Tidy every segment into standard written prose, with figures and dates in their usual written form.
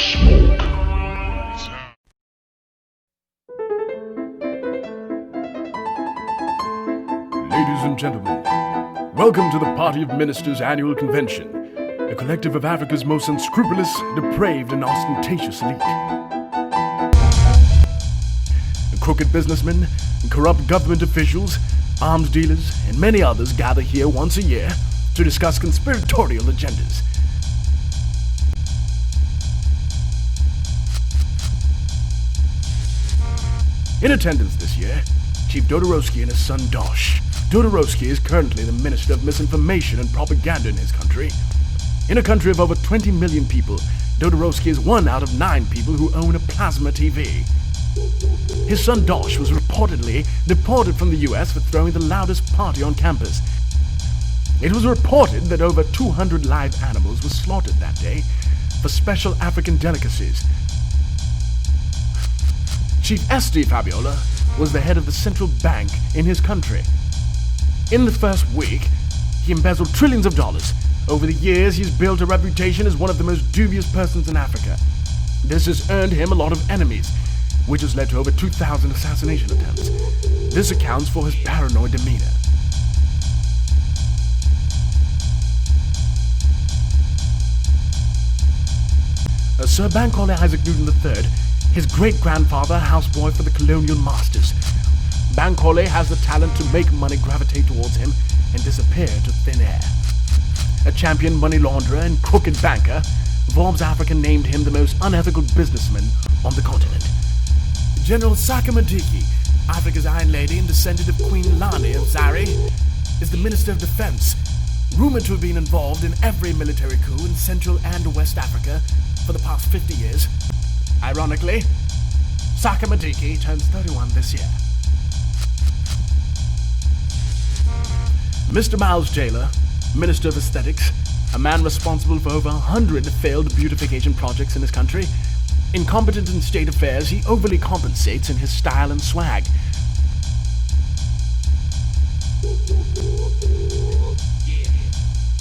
Ladies and gentlemen, welcome to the Party of Ministers Annual Convention, a collective of Africa's most unscrupulous, depraved, and ostentatious elite. The crooked businessmen, and corrupt government officials, arms dealers, and many others gather here once a year to discuss conspiratorial agendas. In attendance this year, Chief Dodorowski and his son Dosh. Dodorowski is currently the Minister of Misinformation and Propaganda in his country. In a country of over 20 million people, Dodorowski is 1 out of 9 people who own a plasma TV. His son Dosh was reportedly deported from the US for throwing the loudest party on campus. It was reported that over 200 live animals were slaughtered that day for special African delicacies. Chief St. Fabiola was the head of the central bank in his country. In the first week, he embezzled trillions of dollars. Over the years, he's built a reputation as one of the most dubious persons in Africa. This has earned him a lot of enemies, which has led to over 2,000 assassination attempts. This accounts for his paranoid demeanor. Sir Bankole Isaac Newton III, his great-grandfather, houseboy for the colonial masters. Bankole has the talent to make money gravitate towards him and disappear to thin air. A champion money launderer and crooked banker, Forbes Africa named him the most unethical businessman on the continent. General Sakamadiki, Africa's Iron Lady and descendant of Queen Lani of Zari, is the Minister of Defense, rumored to have been involved in every military coup in Central and West Africa for the past 50 years. Ironically, Sakamadiki turns 31 this year. Mr. Miles Taylor, Minister of Aesthetics, a man responsible for over 100 failed beautification projects in his country. Incompetent in state affairs, he overly compensates in his style and swag.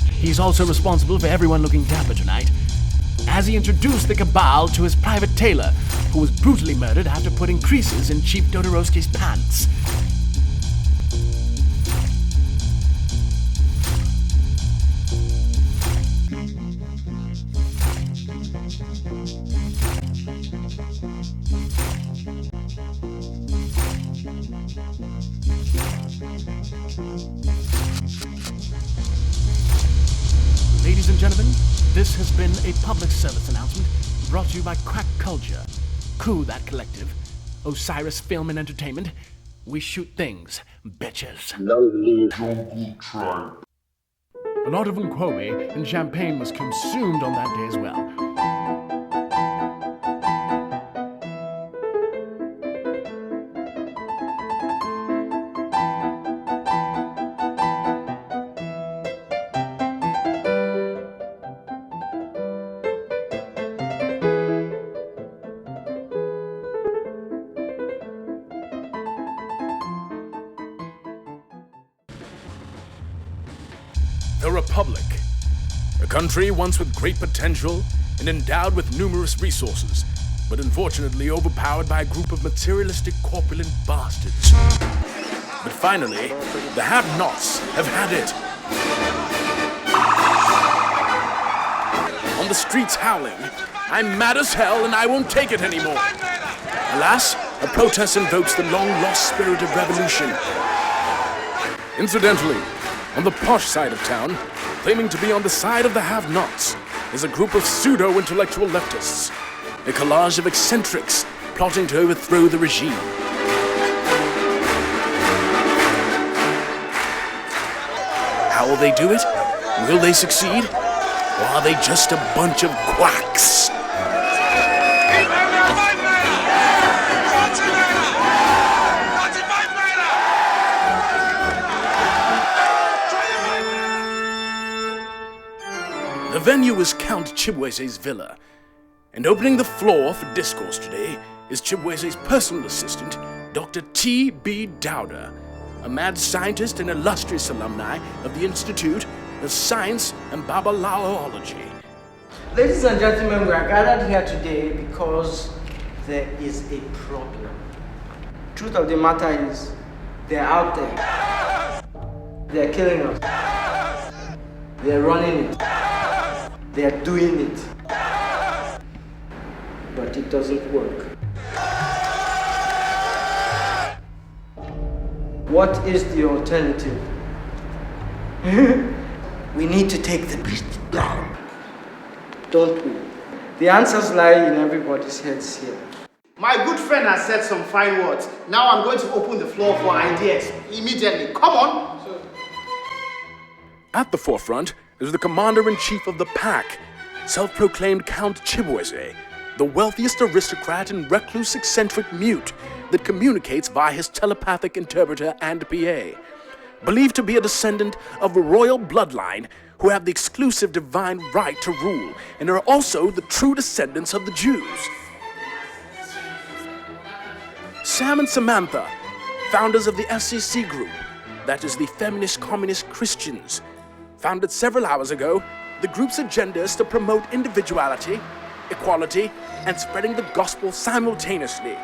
He's also responsible for everyone looking dapper tonight, as he introduced the cabal to his private tailor, who was brutally murdered after putting creases in Chief Dodorowski's pants. Ladies and gentlemen, this has been a public service announcement brought to you by Quack Culture, Coup That Collective, Osiris Film and Entertainment. We shoot things, bitches. A lot of Nkwobi and champagne was consumed on that day as well. The Republic, a country once with great potential and endowed with numerous resources, but unfortunately overpowered by a group of materialistic corpulent bastards. But finally, the have-nots have had it. On the streets howling, I'm mad as hell and I won't take it anymore. Alas, a protest invokes the long-lost spirit of revolution. Incidentally, on the posh side of town, claiming to be on the side of the have-nots, is a group of pseudo-intellectual leftists, a collage of eccentrics plotting to overthrow the regime. How will they do it? Will they succeed? Or are they just a bunch of quacks? The venue is Count Chibweze's villa, and opening the floor for discourse today is Chibweze's personal assistant, Dr. T.B. Dowder, a mad scientist and illustrious alumni of the Institute of Science and Babalaoology. Ladies and gentlemen, we are gathered here today because there is a problem. Truth of the matter is, they're out there. They're killing us. They're running it. They're doing it. But it doesn't work. What is the alternative? We need to take the beast down. Don't we? The answers lie in everybody's heads here. My good friend has said some fine words. Now I'm going to open the floor for ideas immediately. Come on! At the forefront is the commander-in-chief of the pack, self-proclaimed Count QUACKS, the wealthiest aristocrat and recluse eccentric mute that communicates via his telepathic interpreter and PA. Believed to be a descendant of a royal bloodline who have the exclusive divine right to rule and are also the true descendants of the Jews. Sam and Samantha, founders of the FCC group, that is the Feminist Communist Christians. Founded several hours ago, the group's agenda is to promote individuality, equality, and spreading the gospel simultaneously.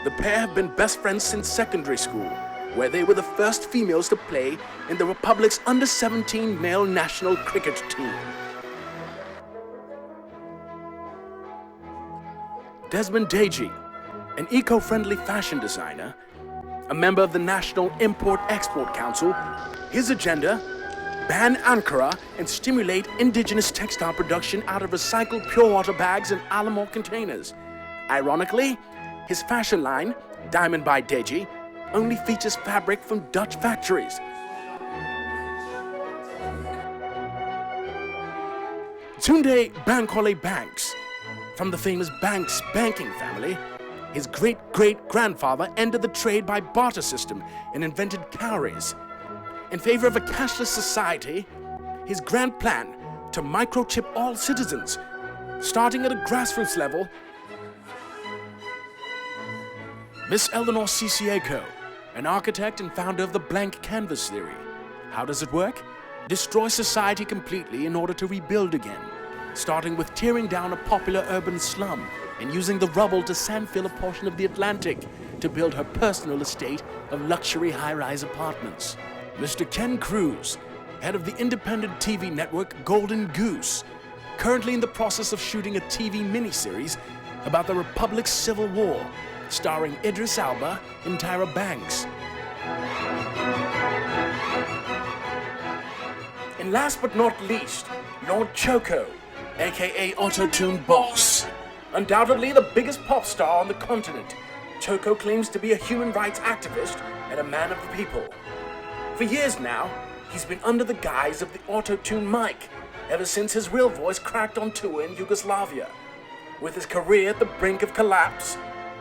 The pair have been best friends since secondary school, where they were the first females to play in the Republic's under-17 male national cricket team. Desmond Deji, an eco-friendly fashion designer, a member of the National Import-Export Council, his agenda: ban Ankara and stimulate indigenous textile production out of recycled pure water bags and Alamo containers. Ironically, his fashion line, Diamond by Deji, only features fabric from Dutch factories. Tunde Bankole Banks, from the famous Banks banking family, his great-great-grandfather ended the trade by barter system and invented cowries. In favor of a cashless society, his grand plan to microchip all citizens, starting at a grassroots level. Miss Eleanor Ciciaco, an architect and founder of the blank canvas theory. How does it work? Destroy society completely in order to rebuild again, starting with tearing down a popular urban slum and using the rubble to sandfill a portion of the Atlantic to build her personal estate of luxury high-rise apartments. Mr. Ken Cruz, head of the independent TV network Golden Goose, currently in the process of shooting a TV miniseries about the Republic's Civil War, starring Idris Elba and Tyra Banks. And last but not least, Lord Choco, aka Auto-Tune Boss. Undoubtedly the biggest pop star on the continent, Choco claims to be a human rights activist and a man of the people. For years now, he's been under the guise of the auto-tune mic, ever since his real voice cracked on tour in Yugoslavia. With his career at the brink of collapse,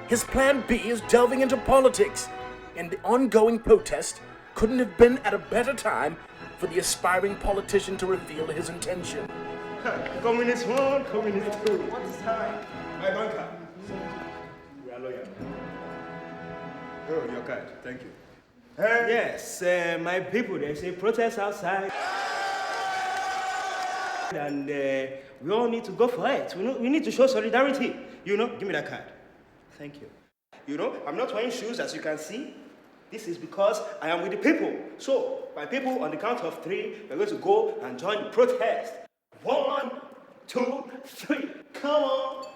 his plan B is delving into politics, and the ongoing protest couldn't have been at a better time for the aspiring politician to reveal his intention. Communist 1, Communist 2. What is time? My banker. We are loyal. Oh, your card. Thank you. Yes, my people, there's a protest outside. And we all need to go for it. We need to show solidarity. You know, give me that card. Thank you. You know, I'm not wearing shoes, as you can see. This is because I am with the people. So, my people, on the count of 3, we're going to go and join the protest. 1, 2, 3. Come on.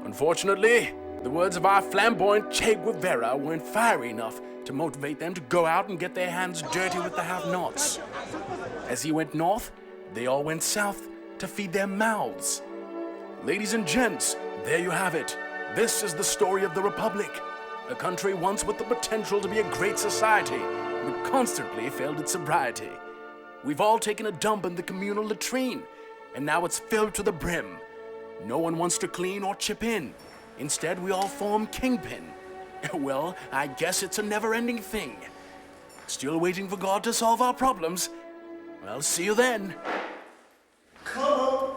Unfortunately, the words of our flamboyant Che Guevara weren't fiery enough to motivate them to go out and get their hands dirty with the have-nots. As he went north, they all went south to feed their mouths. Ladies and gents, there you have it. This is the story of the Republic. A country once with the potential to be a great society, but constantly failed its sobriety. We've all taken a dump in the communal latrine, and now it's filled to the brim. No one wants to clean or chip in. Instead, we all form kingpin. Well, I guess it's a never-ending thing. Still waiting for God to solve our problems? Well, see you then. Come on.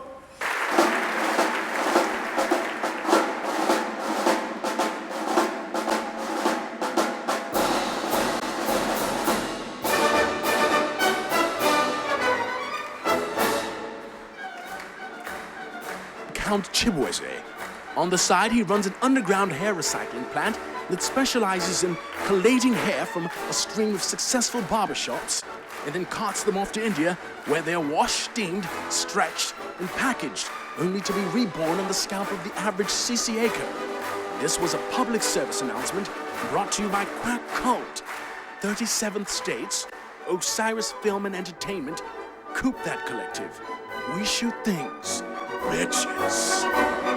Count Chibueze. On the side, he runs an underground hair recycling plant that specializes in collating hair from a string of successful barbershops and then carts them off to India, where they are washed, steamed, stretched, and packaged, only to be reborn on the scalp of the average CCAker. This was a public service announcement brought to you by Quack Cult, 37th States, Osiris Film and Entertainment, Coop That Collective. We shoot things, bitches.